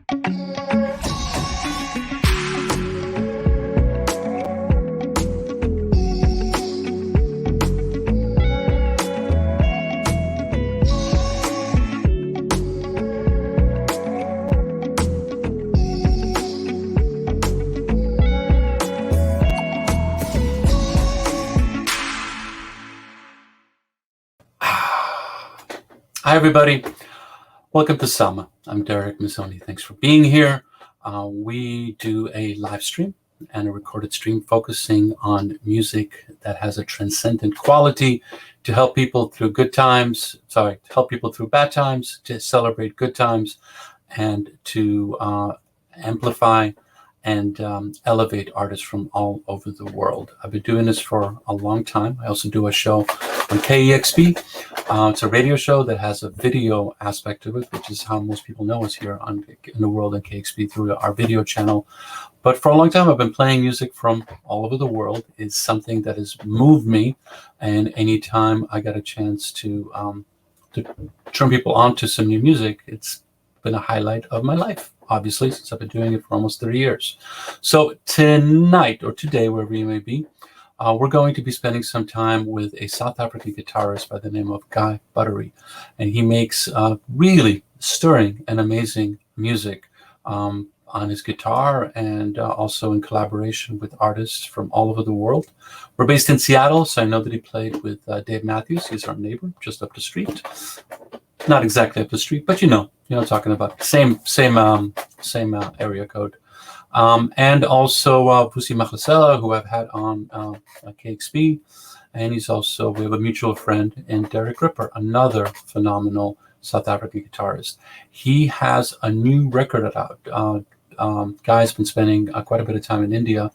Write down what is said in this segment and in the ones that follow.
Hi, everybody. Welcome to Selma. I'm Derek Mazzoni. Thanks for being here. We do a live stream and a recorded stream focusing on music that has a transcendent quality to help people through to help people through bad times, to celebrate good times, and to amplify and elevate artists from all over the world. I've been doing this for a long time. I also do a show on KEXP. It's a radio show that has a video aspect to it, which is how most people know us here in the world on KEXP through our video channel. But for a long time, I've been playing music from all over the world. It's something that has moved me, and anytime I got a chance to turn people on to some new music, it's been a highlight of my life, obviously, since I've been doing it for almost 30 years. So tonight, or today, wherever you may be, we're going to be spending some time with a South African guitarist by the name of Buttery. And he makes really stirring and amazing music on his guitar, and also in collaboration with artists from all over the world. We're based in Seattle, so I know that he played with Dave Matthews. He's our neighbor, just up the street. Not exactly up the street, but you know what I'm talking about. Same area code. And also Pussy Machlasela, who I've had on KXP. And we have a mutual friend in Derek Ripper, another phenomenal South African guitarist. He has a new record out. Guy's been spending quite a bit of time in India,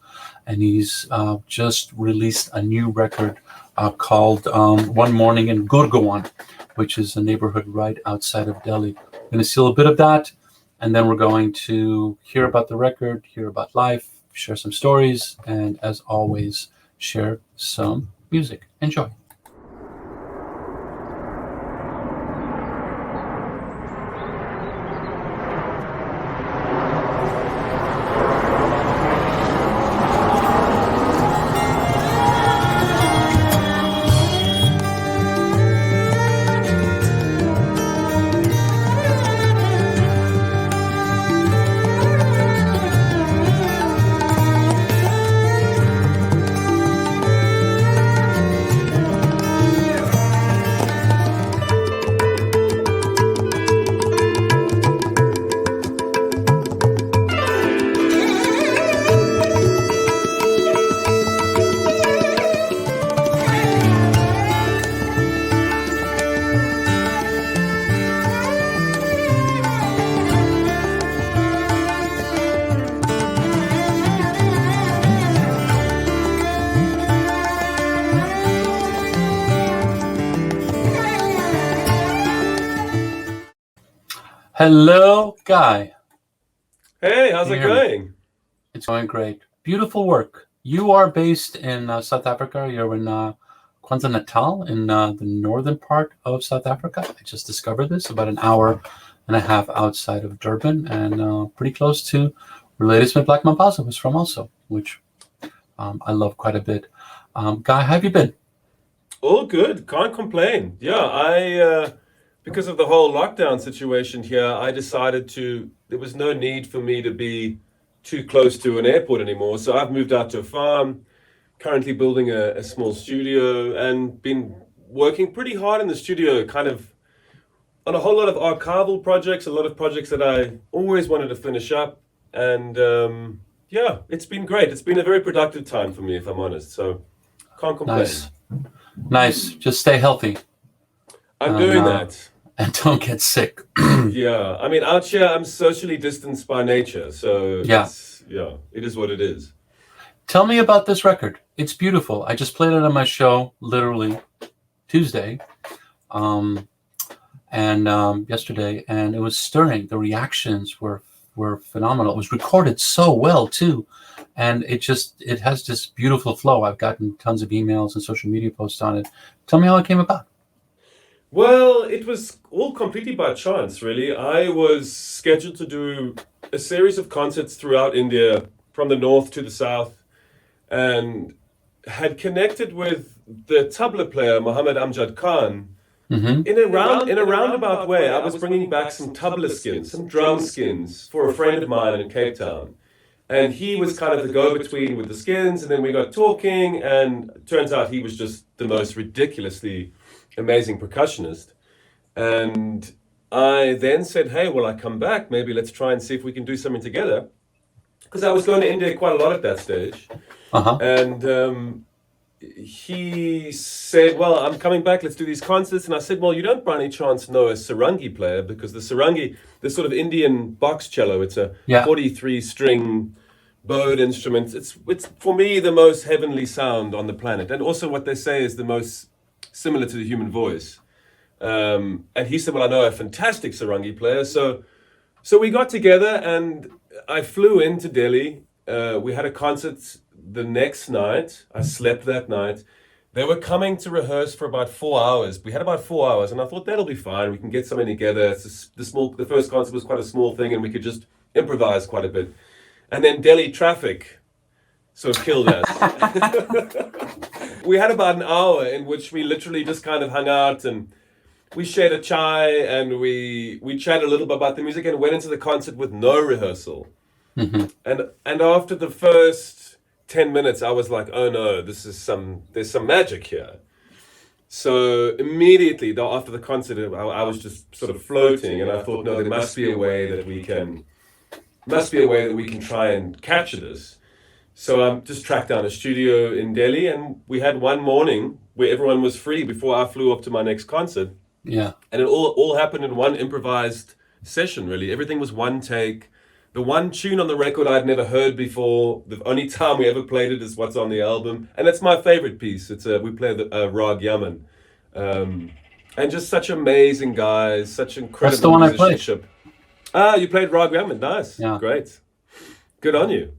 and he's just released a new record called One Morning in Gurgaon, which is a neighborhood right outside of Delhi. We're going to see a little bit of that, and then we're going to hear about the record, hear about life, share some stories, and as always, share some music. Enjoy. Hello, Guy. Hey, how's it going? It's going great. Beautiful work. You are based in South Africa. You're in KwaZulu-Natal, in the northern part of South Africa. I just discovered this about an hour and a half outside of Durban, and pretty close to where Ladysmith Black Mambazo is from also, which I love quite a bit. Guy, how have you been? All good. Can't complain. Yeah, because of the whole lockdown situation here, I decided there was no need for me to be too close to an airport anymore. So I've moved out to a farm, currently building a small studio, and been working pretty hard in the studio, kind of on a whole lot of archival projects, a lot of projects that I always wanted to finish up. And yeah, it's been great. It's been a very productive time for me, if I'm honest. So can't complain. Nice. Just stay healthy. I'm doing that. And don't get sick. Yeah, I mean, out here, I'm socially distanced by nature. So yeah, it is what it is. Tell me about this record. It's beautiful. I just played it on my show, literally Tuesday, and yesterday, and it was stirring. The reactions were phenomenal. It was recorded so well too, and it has this beautiful flow. I've gotten tons of emails and social media posts on it. Tell me how it came about. Well, it was all completely by chance, really. I was scheduled to do a series of concerts throughout India, from the north to the south, and had connected with the tabla player Muhammad Amjad Khan in a roundabout way. I was bringing back some tabla skins, some drum skins for a friend of mine in Cape Town. And he was kind of the go-between with the skins, and then we got talking, and it turns out he was just the most ridiculously amazing percussionist. And I then said, hey, well, I come back, maybe let's try and see if we can do something together. Because I was going to India quite a lot at that stage. And he said, well, I'm coming back, let's do these concerts. And I said, well, you don't by any chance know a sarangi player? Because the sarangi, this sort of Indian box cello, it's a 43-string bowed instrument. It's for me the most heavenly sound on the planet, and also what they say is the most similar to the human voice. And he said, well, I know a fantastic sarangi player. So we got together, and I flew into Delhi. We had a concert the next night. I slept that night. They were coming to rehearse for about 4 hours. We had about 4 hours, and I thought that'll be fine. We can get something together. The first concert was quite a small thing, and we could just improvise quite a bit. And then Delhi traffic sort of killed us. We had about an hour in which we literally just kind of hung out, and we shared a chai, and we chatted a little bit about the music, and went into the concert with no rehearsal. And after the first 10 minutes, I was like, oh no, there's some magic here. So immediately after the concert, I was just sort of floating, and I thought, no, there must be a way that we can try and capture this. So I just tracked down a studio in Delhi, and we had one morning where everyone was free before I flew up to my next concert. Yeah. And it all happened in one improvised session, really. Everything was one take. The one tune on the record I'd never heard before. The only time we ever played it is what's on the album. And it's my favorite piece. We play the Rag Yaman. And just such amazing guys, such incredible That's the one musicianship. You played Rag Yaman. Nice. Yeah. Great. Good on you.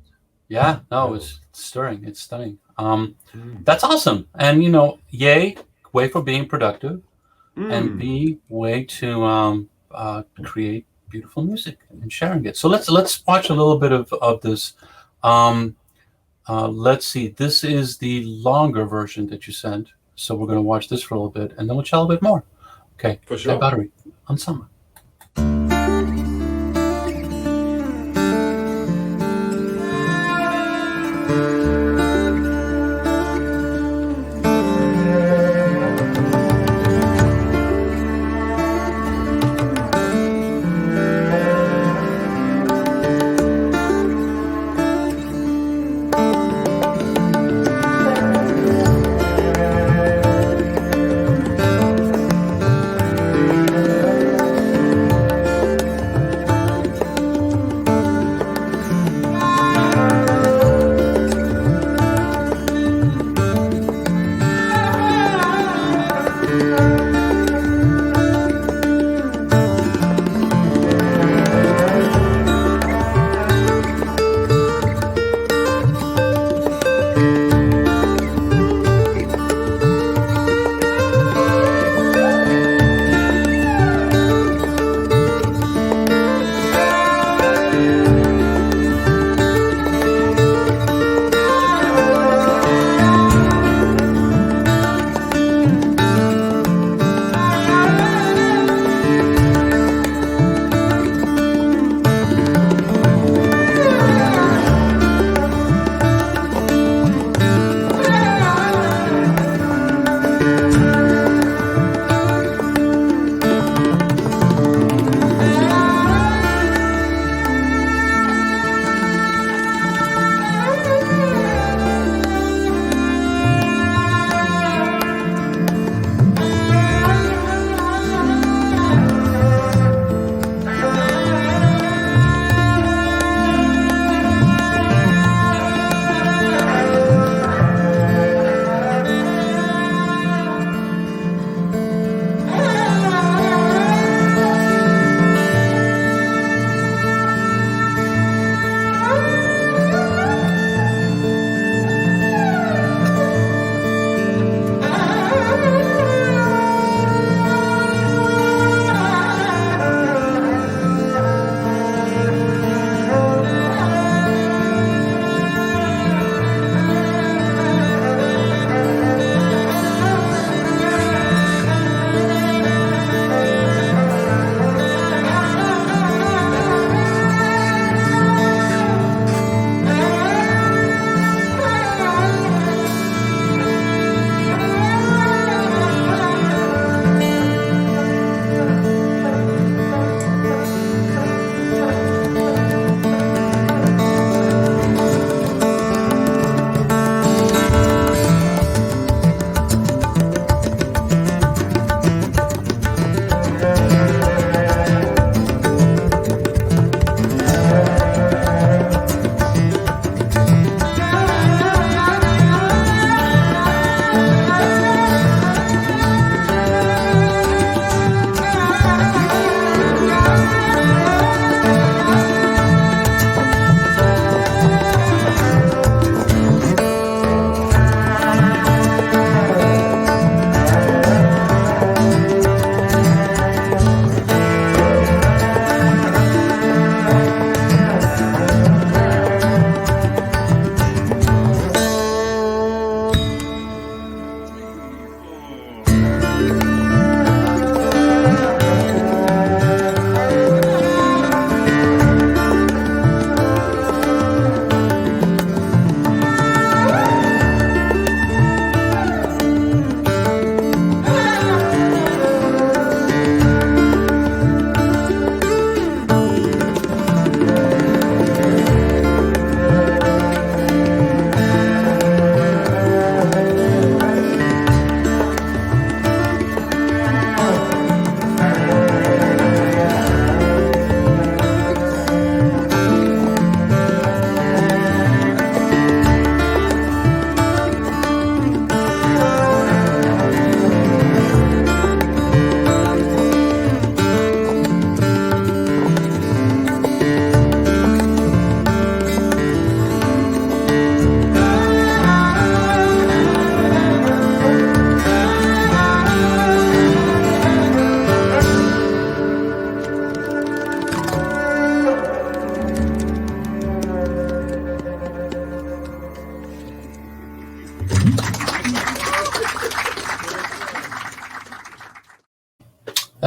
Yeah, no, it's stirring. It's stunning. That's awesome. And, yay, way for being productive, and B, way to create beautiful music and sharing it. So let's watch a little bit of this. Let's see. This is the longer version that you sent. So we're going to watch this for a little bit, and then we'll chat a little bit more. Okay. For sure. Buttery on Summer.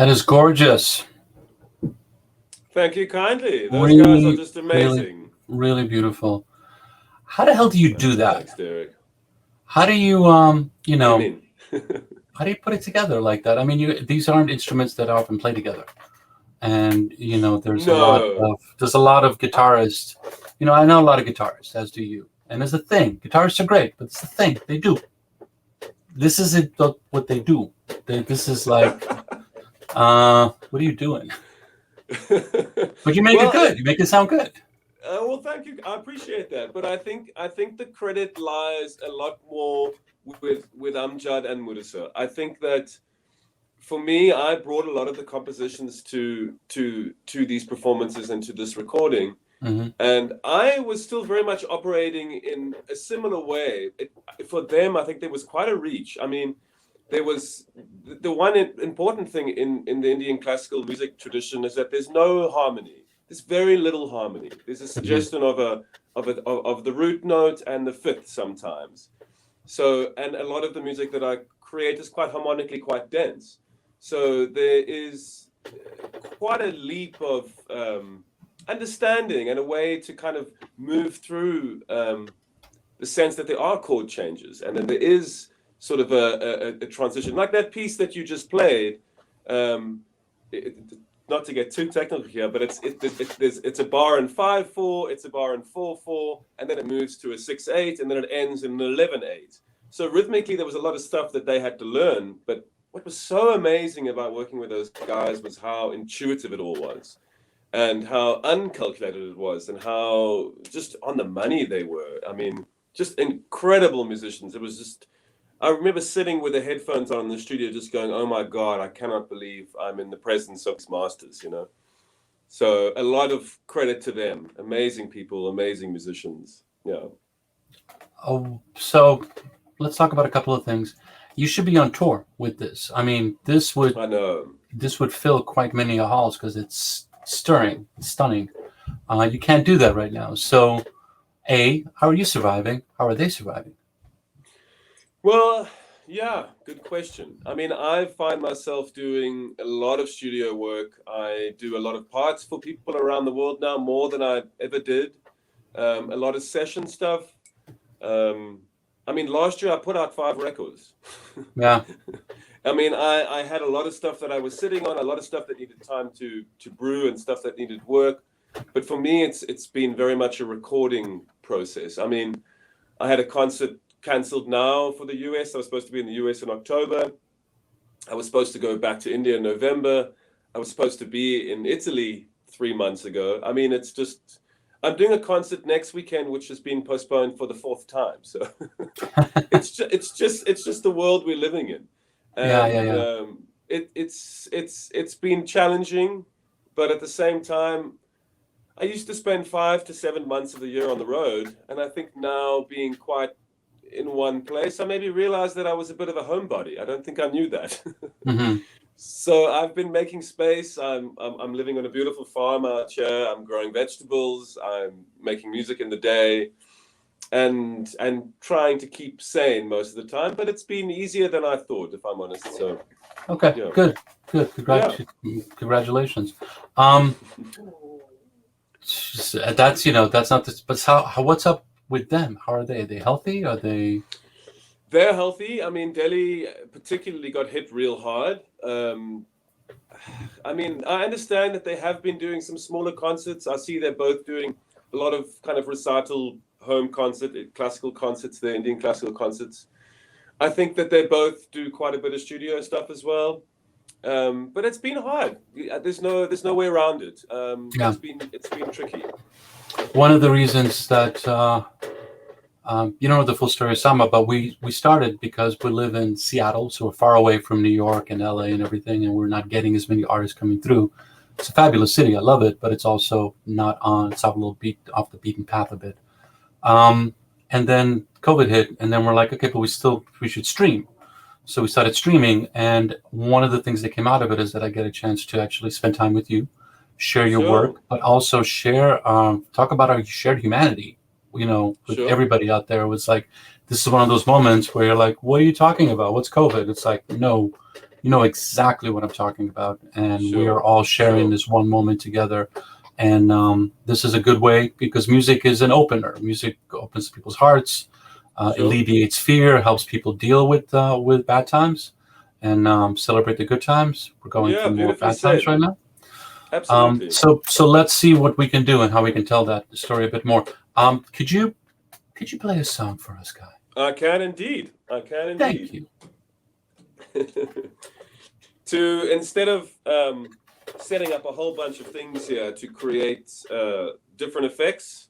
That is gorgeous. Thank you kindly. Those Really, guys are just really, amazing. really beautiful. How the hell do you do that? Thanks, Derek. How do you, What do you mean? how do you put it together like that? I mean, these aren't instruments that often play together. And, there's No. there's a lot of guitarists. I know a lot of guitarists, as do you. And there's a thing. Guitarists are great, but it's the thing they do. This isn't what they do. This is like, what are you doing? But you make it good. You make it sound good. Well, thank you. I appreciate that. But I think the credit lies a lot more with Amjad and Mudasa. I think that for me, I brought a lot of the compositions to these performances and to this recording. Mm-hmm. And I was still very much operating in a similar way. For them, I think there was quite a reach. I mean, there was the one important thing in the Indian classical music tradition is that there's no harmony. There's very little harmony. There's a suggestion of the root note and the fifth sometimes. So, and a lot of the music that I create is quite harmonically quite dense. So there is quite a leap of understanding and a way to kind of move through the sense that there are chord changes and that there is sort of a transition. Like that piece that you just played, not to get too technical here, but it's a bar in 5/4, it's a bar in 4/4, and then it moves to a 6/8, and then it ends in an 11/8. So rhythmically, there was a lot of stuff that they had to learn, but what was so amazing about working with those guys was how intuitive it all was, and how uncalculated it was, and how just on the money they were. I mean, just incredible musicians. It was just, I remember sitting with the headphones on in the studio just going, oh my God, I cannot believe I'm in the presence of these masters, So a lot of credit to them. Amazing people, amazing musicians. Yeah. Oh, so let's talk about a couple of things. You should be on tour with this. I mean, I know. This would fill quite many halls because it's stunning. You can't do that right now. So, how are you surviving? How are they surviving? Well, yeah, good question. I mean, I find myself doing a lot of studio work. I do a lot of parts for people around the world now, more than I ever did. A lot of session stuff. I mean, last year I put out 5 records. Yeah. I mean, I had a lot of stuff that I was sitting on, a lot of stuff that needed time to brew and stuff that needed work. But for me, it's been very much a recording process. I mean, I had a concert cancelled now for the US. I was supposed to be in the US in October. I was supposed to go back to India in November. I was supposed to be in Italy 3 months ago. I mean, it's just, I'm doing a concert next weekend, which has been postponed for the 4th time. So it's just the world we're living in. And it's been challenging, but at the same time, I used to spend 5 to 7 months of the year on the road. And I think now being quite in one place, I maybe realized that I was a bit of a homebody. I don't think I knew that. Mm-hmm. So I've been making space. I'm living on a beautiful farm out here. I'm growing vegetables. I'm making music in the day, and trying to keep sane most of the time. But it's been easier than I thought, if I'm honest. So okay, yeah. good. Congratulations. That's that's not this. But what's up with them? How are they? Are they healthy? Are they? They're healthy. I mean, Delhi particularly got hit real hard. I mean, I understand that they have been doing some smaller concerts. I see they're both doing a lot of kind of recital home classical concerts, the Indian classical concerts. I think that they both do quite a bit of studio stuff as well. But it's been hard. There's no way around it. It's been tricky. One of the reasons that you don't know the full story of Sama, but we started because we live in Seattle, so we're far away from New York and LA and everything, and we're not getting as many artists coming through. It's a fabulous city. I love it, but it's also not on. It's off a little off the beaten path a bit. And then COVID hit, and then we're like, okay, but we should stream. So we started streaming, and one of the things that came out of it is that I get a chance to actually spend time with you, share your work, but also share, talk about our shared humanity. With everybody out there. It was like, this is one of those moments where you're like, what are you talking about? What's COVID? It's like, no, you know exactly what I'm talking about, and we are Sure, all sharing sure. this one moment together. And this is a good way because music is an opener. Music opens people's hearts, Sure. alleviates fear, helps people deal with bad times, and celebrate the good times. We're going Yeah, through more beautifully bad times said. right now. Absolutely. So let's see what we can do and how we can tell that story a bit more. Could you play a song for us, Guy? I can indeed. I can Thank indeed. you. To instead of setting up a whole bunch of things here to create different effects,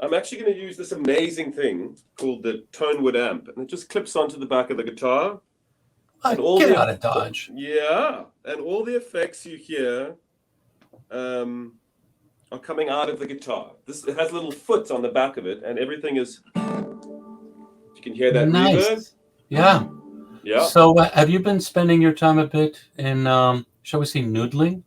I'm actually going to use this amazing thing called the Tonewood amp, and it just clips onto the back of the guitar, and all Get the out of Dodge. yeah, and all the effects you hear are coming out of the guitar. It has a little foot on the back of it, and everything is. You can hear that reverb. Nice. Yeah. Yeah. So have you been spending your time a bit in, shall we say, noodling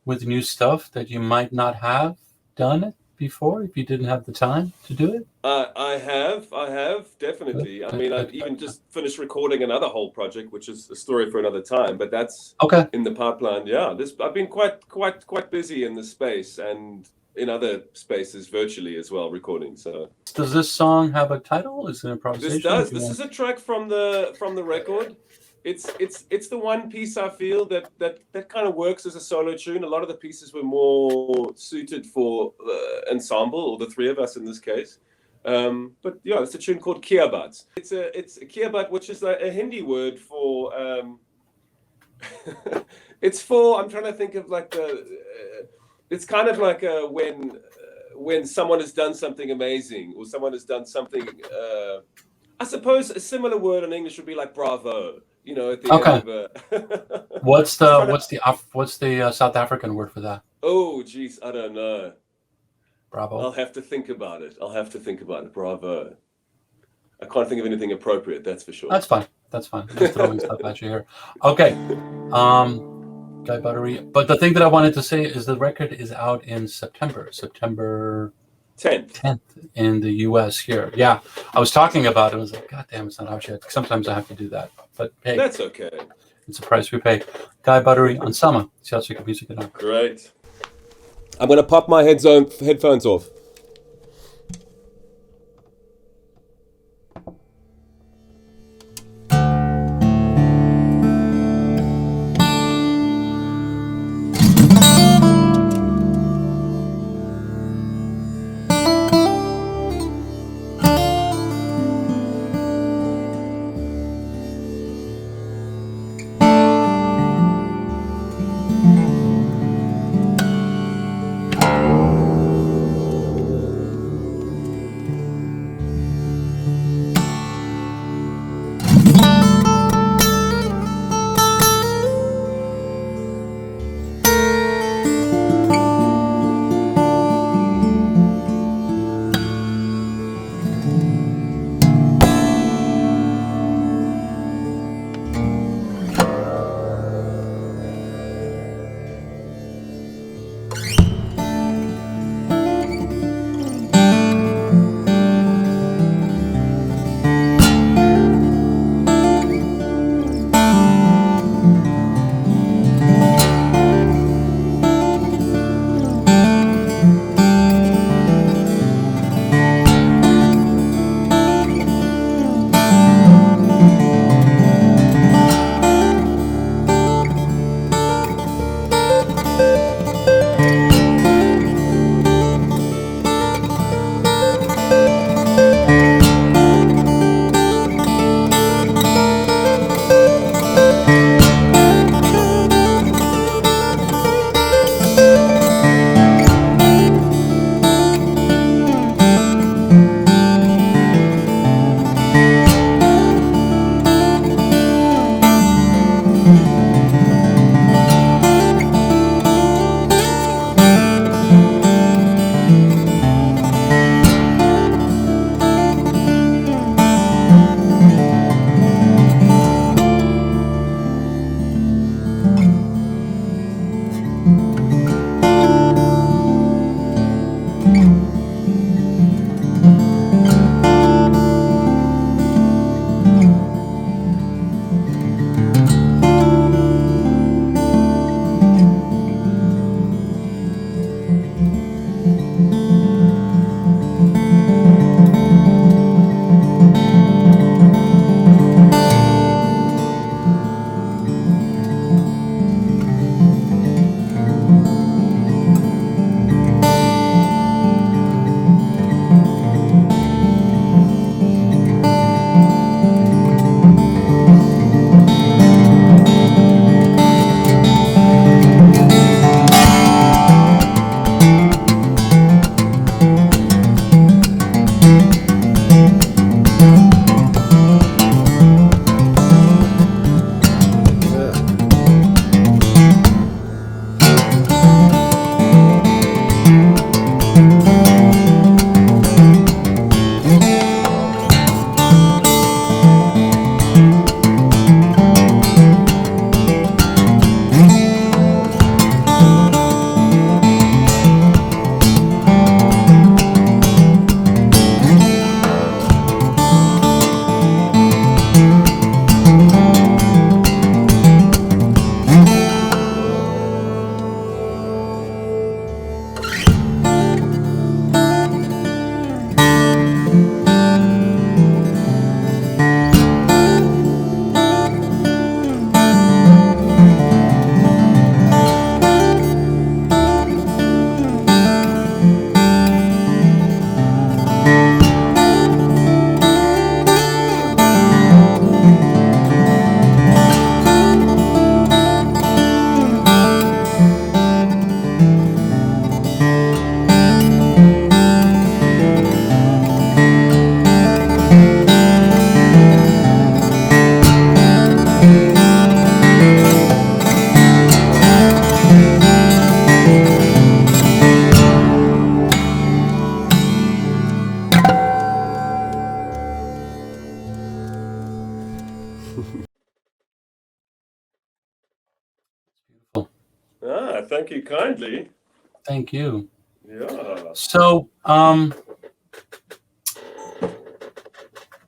with new stuff that you might not have done it before if you didn't have the time to do it? I have definitely. I mean, I've even just finished recording another whole project, which is a story for another time. But that's Okay. in the pipeline. Yeah, I've been quite busy in this space and in other spaces virtually as well, recording. So Does this song have a title? Is it an improvisation? If you this want. is a track from the record. It's the one piece I feel that kind of works as a solo tune. A lot of the pieces were more suited for ensemble, or the three of us in this case. But yeah, it's a tune called Kiabat. It's a Kiabat, which is a Hindi word for. It's for. I'm trying to think of like the. It's kind of like when someone has done something amazing, or someone has done something. I suppose a similar word in English would be like bravo. You know, at the Okay. end of a. What's Just the trying to- what's the South African word for that? Oh, geez, I don't know. Bravo. I'll have to think about it. Bravo. I can't think of anything appropriate. That's for sure. That's fine. That's fine. I'm just throwing stuff at you here. Okay. Guy Buttery. But the thing that I wanted to say is the record is out in September 10th in the US here. Yeah. I was talking about it. I was like, God damn, it's not out yet. Sometimes I have to do that. But hey, That's okay. it's a price we pay. Guy Buttery on Summer. Celtic music. Great. I'm going to pop my headphones off. Thank you kindly. Thank you. Yeah. So,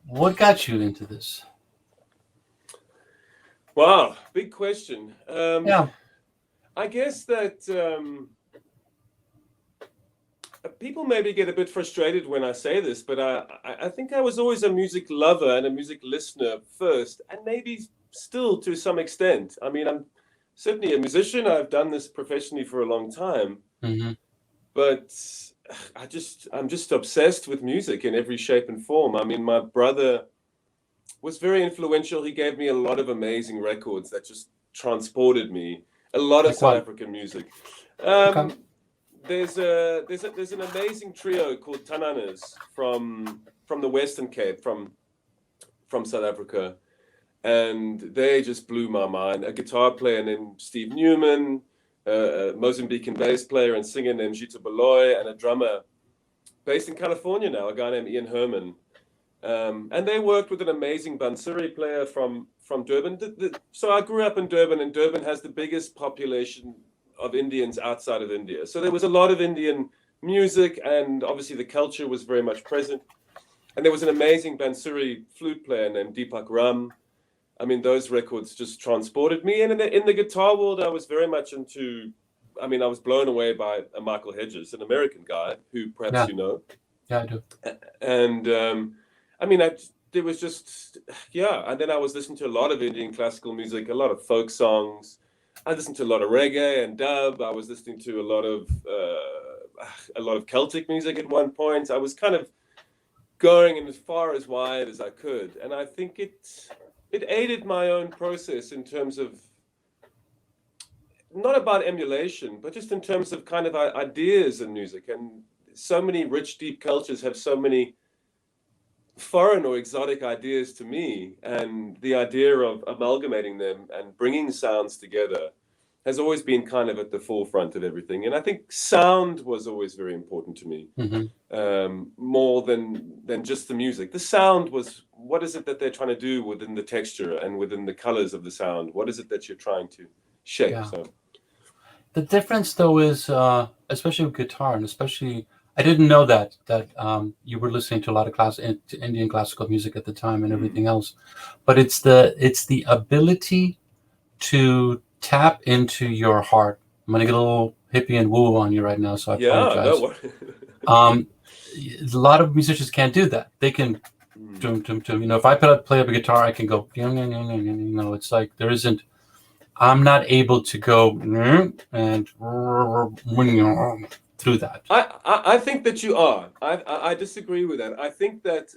what got you into this? Wow, big question. Yeah. I guess that people maybe get a bit frustrated when I say this, but I think I was always a music lover and a music listener first, and maybe still to some extent. I mean, I'm certainly a musician. I've done this professionally for a long time, Mm-hmm. but I'm just obsessed with music in every shape and form. I mean, my brother was very influential. He gave me a lot of amazing records that just transported me. A lot of Like South what? African music. Okay. There's an amazing trio called Tananas from the Western Cape, from South Africa, and they just blew my mind. A guitar player named Steve Newman, a Mozambican bass player and singer named Jita Baloy, and a drummer based in California now, a guy named Ian Herman. And they worked with an amazing Buttery player from Durban. So I grew up in Durban, and Durban has the biggest population of Indians outside of India. So there was a lot of Indian music, and obviously the culture was very much present. And there was an amazing Bansuri flute player named Deepak Ram. I mean, those records just transported me. And in the guitar world, I was very much into. I mean, I was blown away by Michael Hedges, an American guy who perhaps Yeah. you know. Yeah, I do. And I mean, it was just, yeah. And then I was listening to a lot of Indian classical music, a lot of folk songs. I listened to a lot of reggae and dub. I was listening to a lot of Celtic music at one point. I was kind of going in as far as wide as I could, and I think it aided my own process in terms of not about emulation, but just in terms of kind of ideas in music. And so many rich, deep cultures have so many foreign or exotic ideas to me, and the idea of amalgamating them and bringing sounds together has always been kind of at the forefront of everything. And I think sound was always very important to me, more than just the music. The sound was, what is it that they're trying to do within the texture and within the colors of the sound? What is it that you're trying to shape? Yeah. So The difference, though, is especially with guitar, and especially I didn't know that you were listening to a lot of Indian classical music at the time and everything else, but it's the ability to tap into your heart. I'm gonna get a little hippie and woo on you right now, so I yeah, no apologize. worries. A lot of musicians can't do that. They can, if I play up a guitar, I can go, it's like there isn't. I'm not able to go and through that. I think that you are. I disagree with that. I think that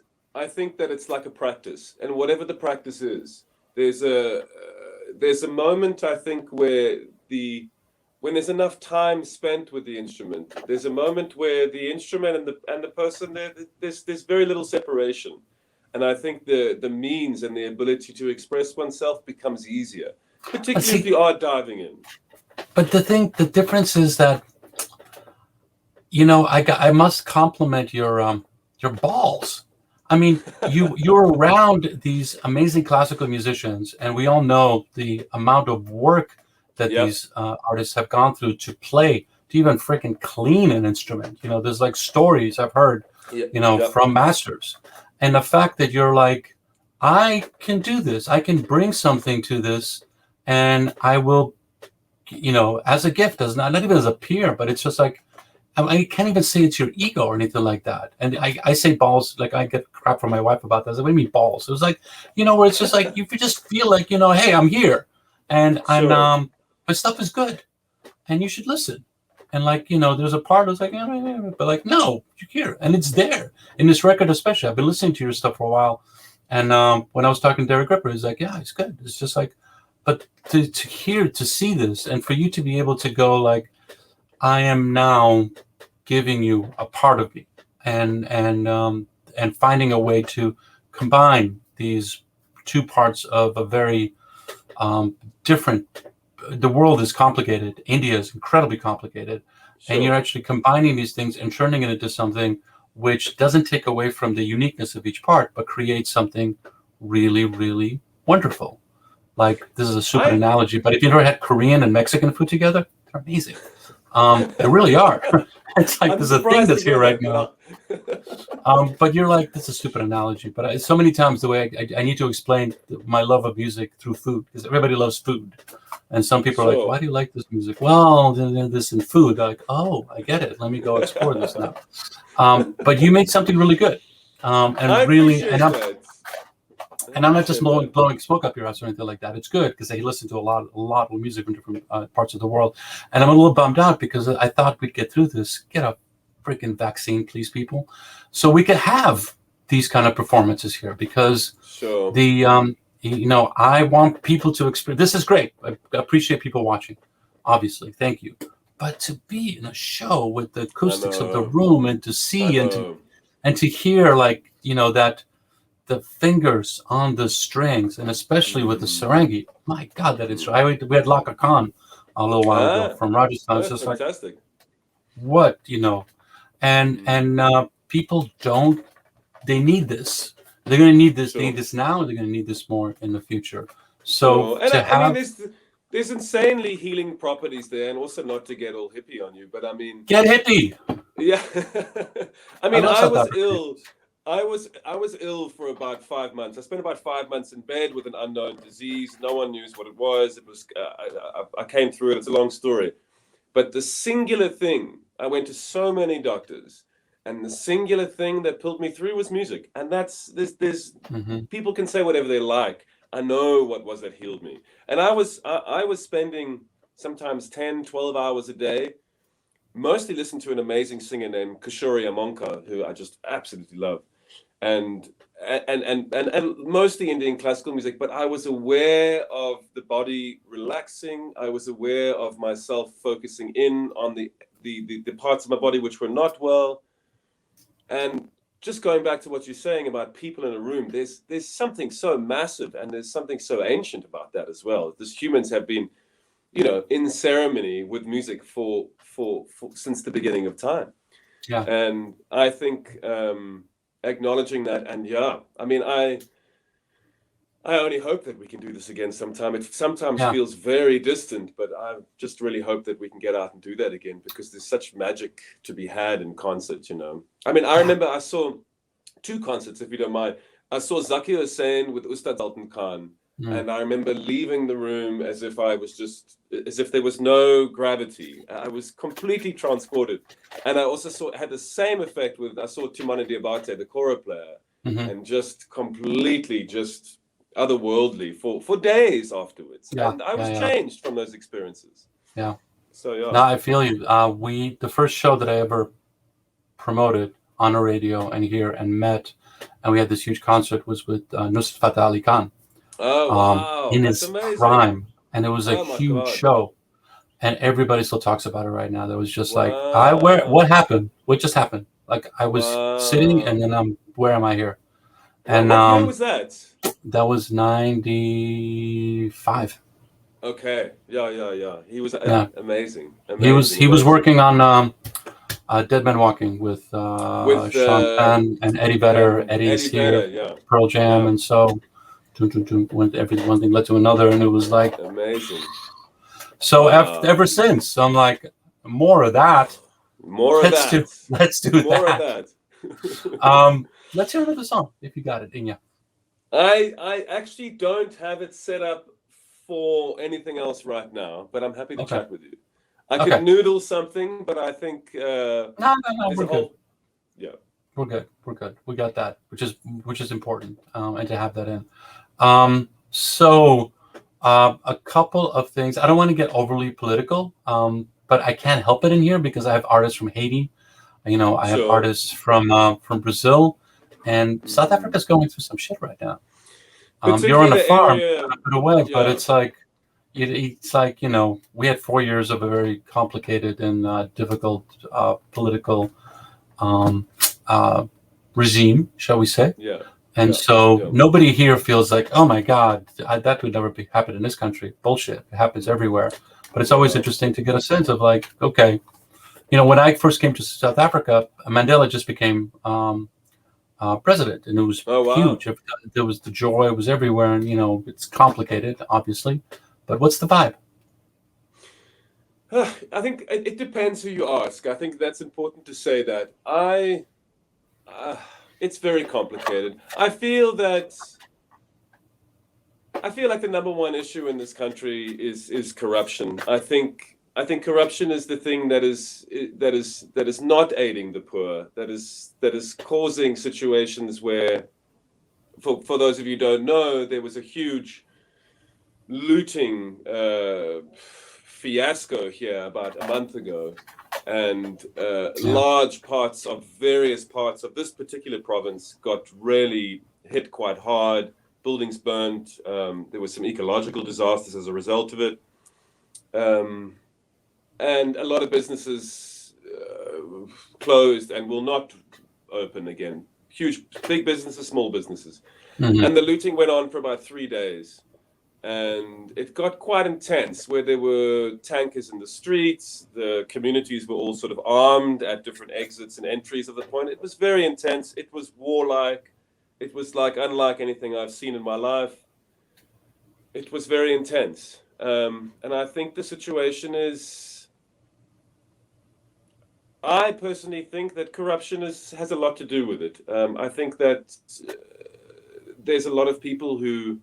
it's like a practice, and whatever the practice is, there's a moment, I think, where when there's enough time spent with the instrument, there's a moment where the instrument and the person there's very little separation, and I think the means and the ability to express oneself becomes easier, particularly if you are diving in. But the difference is that I must compliment your balls. I mean, you're around these amazing classical musicians, and we all know the amount of work that Yep. these artists have gone through to play, to even freaking clean an instrument. There's like stories I've heard, Yep. Yep. from masters, and the fact that you're like, I can do this, I can bring something to this, and I will, as a gift, as not even as a peer, but it's just like, I can't even say it's your ego or anything like that. And I say balls, like I get crap from my wife about that. I was like, what do you mean balls? It was like, where it's just like, you just feel like, hey, I'm here, and Sure. my stuff is good, and you should listen. And like, there's a part that's like, but like, no, you're here, and it's there in this record, especially. I've been listening to your stuff for a while, and when I was talking to Derek Ripper, he's like, yeah, it's good. It's just like, but to see this, and for you to be able to go like, I am now giving you a part of me, and finding a way to combine these two parts of a very different. The world is complicated. India is incredibly complicated, and you're Sure. actually combining these things and turning it into something which doesn't take away from the uniqueness of each part, but creates something really, really wonderful. Like, this is a stupid I analogy, but if you ever had Korean and Mexican food together, they're amazing. They really are. It's like I'm there's a thing surprised to that's here hear right that, now. but But you're like, this is a stupid analogy. But so many times the way I need to explain my love of music through food, because everybody loves food. And some people are like, why sure. do you like this music? Well, this in food. They're like, oh, I get it. Let me go explore this now. But you make something really good. I And really, appreciate that. I and I'm not just appreciate that. blowing smoke up your ass or anything like that. It's good because they listen to a lot of music from different parts of the world. And I'm a little bummed out because I thought we'd get through this. Get a freaking vaccine, please, people, so we could have these kind of performances here. Because Sure. the I want people to experience. This is great. I appreciate people watching. Obviously, thank you. But to be in a show with the I acoustics of the know. room, and to I see, know. and to hear, like, that the fingers on the strings, and especially with the Mm. sarangi. My God, that is. Mm. We had Laka Khan a little while ago Ah, from Rajasthan. It's oh, just like, fantastic. what, and Mm. people don't. They need this. They're going to need this. They need Sure. this now. They're going to need this more in the future. So Sure. And to I mean, have there's insanely healing properties there, and also not to get all hippie on you, but I mean, get hippie. yeah. I I mean, love I South was Africa. ill. I was ill for about 5 months. I spent about 5 months in bed with an unknown disease. No one knew what it was. It was I came through it. It's a long story, but the singular thing, I went to so many doctors, and the singular thing that pulled me through was music. And that's there's Hmm. people can say whatever they like. I know what was that healed me. And I was spending sometimes 10, 12 hours a day, mostly listening to an amazing singer named Kishore Amonka, who I just absolutely love. And and mostly Indian classical music, but I was aware of the body relaxing. I was aware of myself focusing in on the parts of my body which were not well. And just going back to what you're saying about people in a room, there's something so massive, and there's something so ancient about that as well. As humans have been, in ceremony with music for since the beginning of time. Yeah, And I think acknowledging that, and yeah, I mean, I only hope that we can do this again sometime. It sometimes yeah, feels very distant, but I just really hope that we can get out and do that again, because there's such magic to be had in concert. I mean, I yeah. remember I saw two concerts, if you don't mind. I saw Zakir Hussain with Ustad Sultan Khan, Mm. and I remember leaving the room as if there was no gravity. I was completely transported. And I also had the same effect I saw Tumana Diabate, the kora player, Hmm. and just completely just otherworldly for days afterwards. Yeah, And I yeah, was yeah, changed from those experiences. yeah. So yeah. No, I feel you. The first show that I ever promoted on a radio and here and met, and we had this huge concert, was with Nusrat Fateh Ali Khan, Oh wow, in that's his amazing. prime, and it was a Oh my huge God. show, and everybody still talks about it right now. That was just like, what Wow. happened? What just happened? Like, I was sitting, and Wow. then where am I here? What And what year was that? that was 95. Okay. Yeah, yeah, yeah. He was Yeah, amazing. he was Amazing, he was amazing. working on Dead Man Walking with with Sean Penn and Eddie Vedder. Eddie's Eddie here, Vedder. Yeah, Pearl Jam, yeah, and so went one thing led to another, and it was like amazing. so. Wow, Ever since, I'm like, more of that. more of that. Let's do More of that. that. Let's hear another song if you got it, Inya. I actually don't have it set up for anything else right now, but I'm happy to Okay. chat with you. I could Okay. noodle something, but I think No, there's we're a good. whole yeah. We're good. We're good. We got that, which is important, and to have that in. So, a couple of things. I don't want to get overly political, but I can't help it in here because I have artists from Haiti. I have Sure. artists from Brazil, and South Mm. Africa's going through some shit right now. You're on Particularly a the farm area, a bit away, but yeah, it's like we had 4 years of a very complicated and difficult political um, uh, regime, shall we say. yeah, And yeah, so yeah. nobody here feels like, oh my God, that would never happen in this country. Bullshit. It happens everywhere. But it's always Yeah. interesting to get a sense of like, okay, when I first came to South Africa, Mandela just became president, and it was Oh wow. huge. There was the joy, it was everywhere, and it's complicated, obviously. But what's the vibe? I think it depends who you ask. I think that's important to say that. Uh, it's very complicated. I feel like the number one issue in this country is corruption. I think corruption is the thing that is not aiding the poor. That is causing situations where, for those of you who don't know, there was a huge looting fiasco here about a month ago, and Yeah, various parts of this particular province got really hit quite hard. Buildings burnt. There was some ecological disasters as a result of it, and a lot of businesses closed and will not open again. Big businesses, small businesses, hmm and the looting went on for about 3 days. And it got quite intense where there were tankers in the streets. The communities were all sort of armed at different exits and entries of the point. It was very intense. It was warlike. It was like unlike anything I've seen in my life. It was very intense. And I think the situation is, I personally think that corruption has a lot to do with it. I think that there's a lot of people who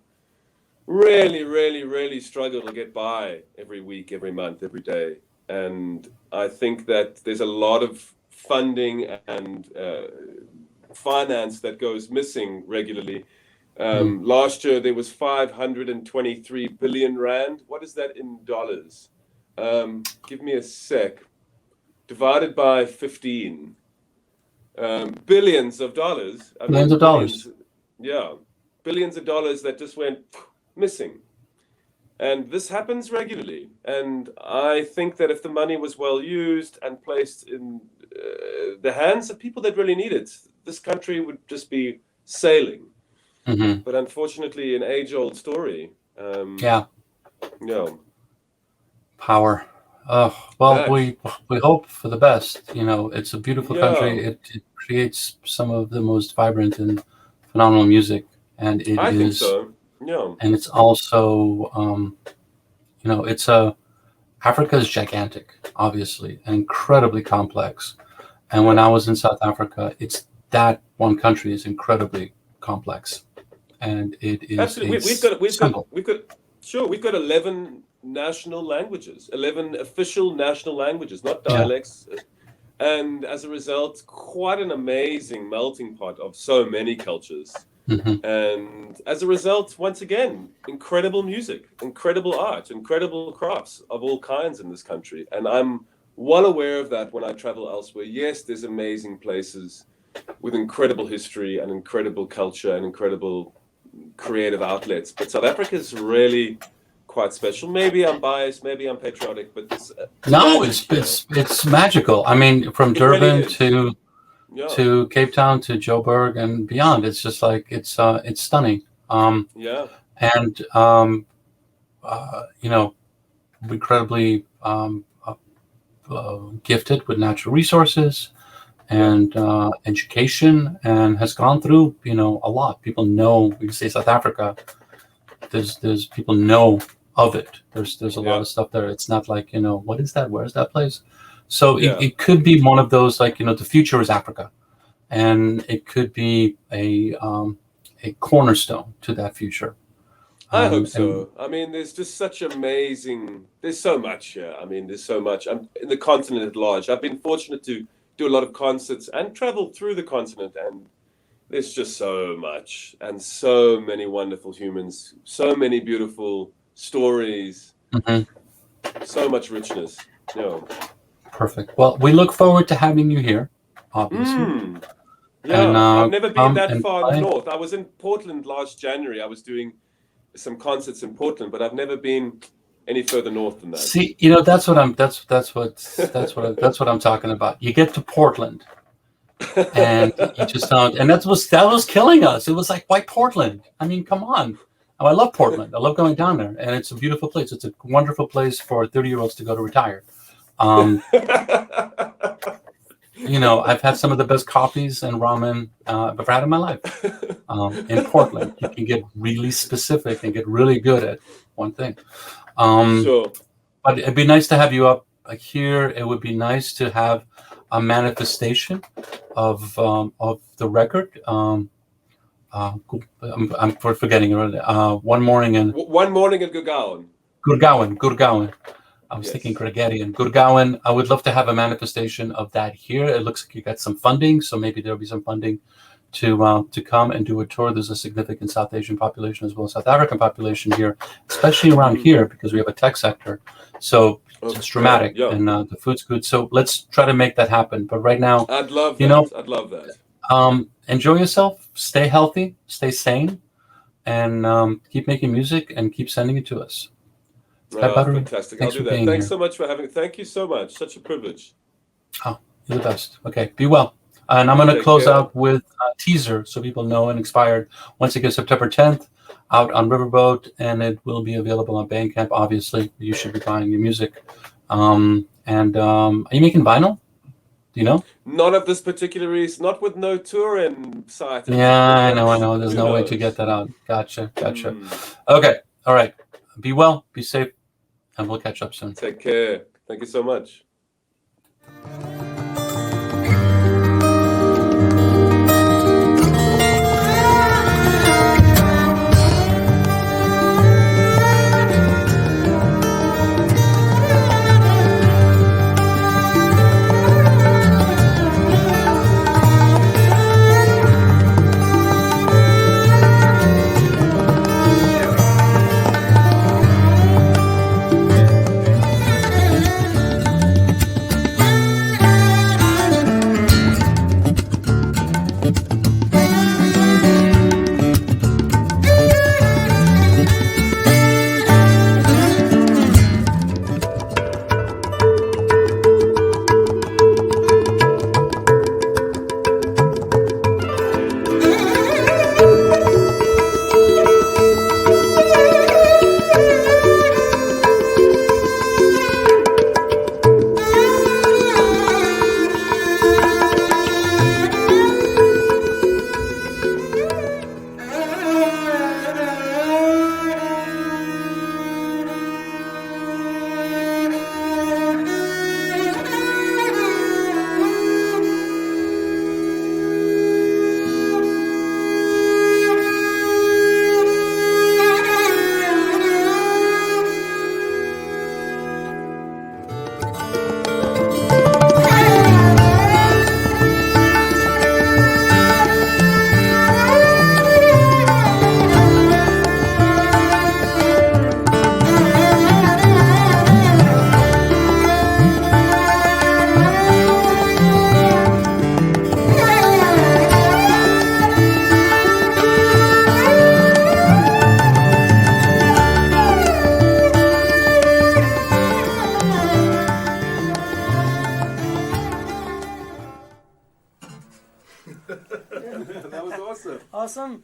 really, really, really struggle to get by every week, every month, every day. And I think that there's a lot of funding and finance that goes missing regularly. Last year, there was 523 billion rand. What is that in dollars? Give me a sec. Divided by 15. Billions of dollars. I millions mean, of billions. dollars. Yeah. Billions of dollars that just went missing. And this happens regularly. And I think that if the money was well used and placed in the hands of people that really need it, this country would just be sailing. hmm But unfortunately, an age-old story. Yeah, No, power. Well, that. we hope for the best. It's a beautiful Yeah, country. It creates some of the most vibrant and phenomenal music, and I think so. Yeah, it's also, it's a Africa is gigantic, obviously, and incredibly complex. And when yeah. I was in South Africa, it's that one country is incredibly complex, and it is Absolutely. a symbol. Sure, we've got 11 national languages, 11 official national languages, not Yeah. dialects. And as a result, quite an amazing melting pot of so many cultures. hmm And as a result, once again, incredible music, incredible art, incredible crafts of all kinds in this country. And I'm well aware of that when I travel elsewhere. Yes, there's amazing places with incredible history and incredible culture and incredible creative outlets. But South Africa is really quite special. Maybe I'm biased, maybe I'm patriotic, but there's No, magic it's here. it's it's magical. I mean, from It really Durban is. to Yeah, Cape Town to Joburg and beyond, it's just like it's stunning. yeah, And you know, incredibly gifted with natural resources and education, and has gone through, a lot. People know, we say South Africa, there's people know of it. There's a lot of stuff there. It's not like, what is that? Where's that place? So it could be one of those, like, the future is Africa, and it could be a cornerstone to that future. I hope so. I mean, there's just such amazing. There's so much here. I mean, there's so much. I'm in the continent at large. I've been fortunate to do a lot of concerts and travel through the continent, and there's just so much and so many wonderful humans, so many beautiful stories, so much richness. Perfect. Well, we look forward to having you here, obviously. Yeah, And, I've never been that far play. north. I was in Portland last January. I was doing some concerts in Portland, but I've never been any further north than that. See, that's what I'm talking about. You get to Portland, and you just don't. And that was killing us. It was like, why Portland? I mean, come on. Oh, I love Portland. I love going down there, and it's a beautiful place. It's a wonderful place for 30-year-olds to go to retire. I've had some of the best coffees and ramen I've ever had in my life. In Portland, you can get really specific and get really good at one thing. Sure. But it'd be nice to have you up here. It would be nice to have a manifestation of the record. I'm forgetting already. One morning in Gurgaon. Gurgaon. I was thinking Gregarian. Gurgaon, I would love to have a manifestation of that here. It looks like you got some funding, so maybe there'll be some funding to come and do a tour. There's a significant South Asian population as well as South African population here, especially around here because we have a tech sector. So it's dramatic, and the food's good. So let's try to make that happen. But right now, I'd love that. I'd love that. Enjoy yourself, stay healthy, stay sane, and keep making music and keep sending it to us. Fantastic. I'll do that. Thanks so much for having me. Thank you so much. Such a privilege. Oh, you're the best. Okay, be well. And I'm going to close out with a teaser so people know and Expired. Once again, September 10th, out on Riverboat, and it will be available on Bandcamp. Obviously, you should be buying your music. Are you making vinyl? Do you know? None of this particular release, not with no touring site. Yeah, I know. There's no way to get that out. Gotcha. Okay, all right. Be well, be safe, and we'll catch up soon. Take care. Thank you so much. That was awesome. Awesome.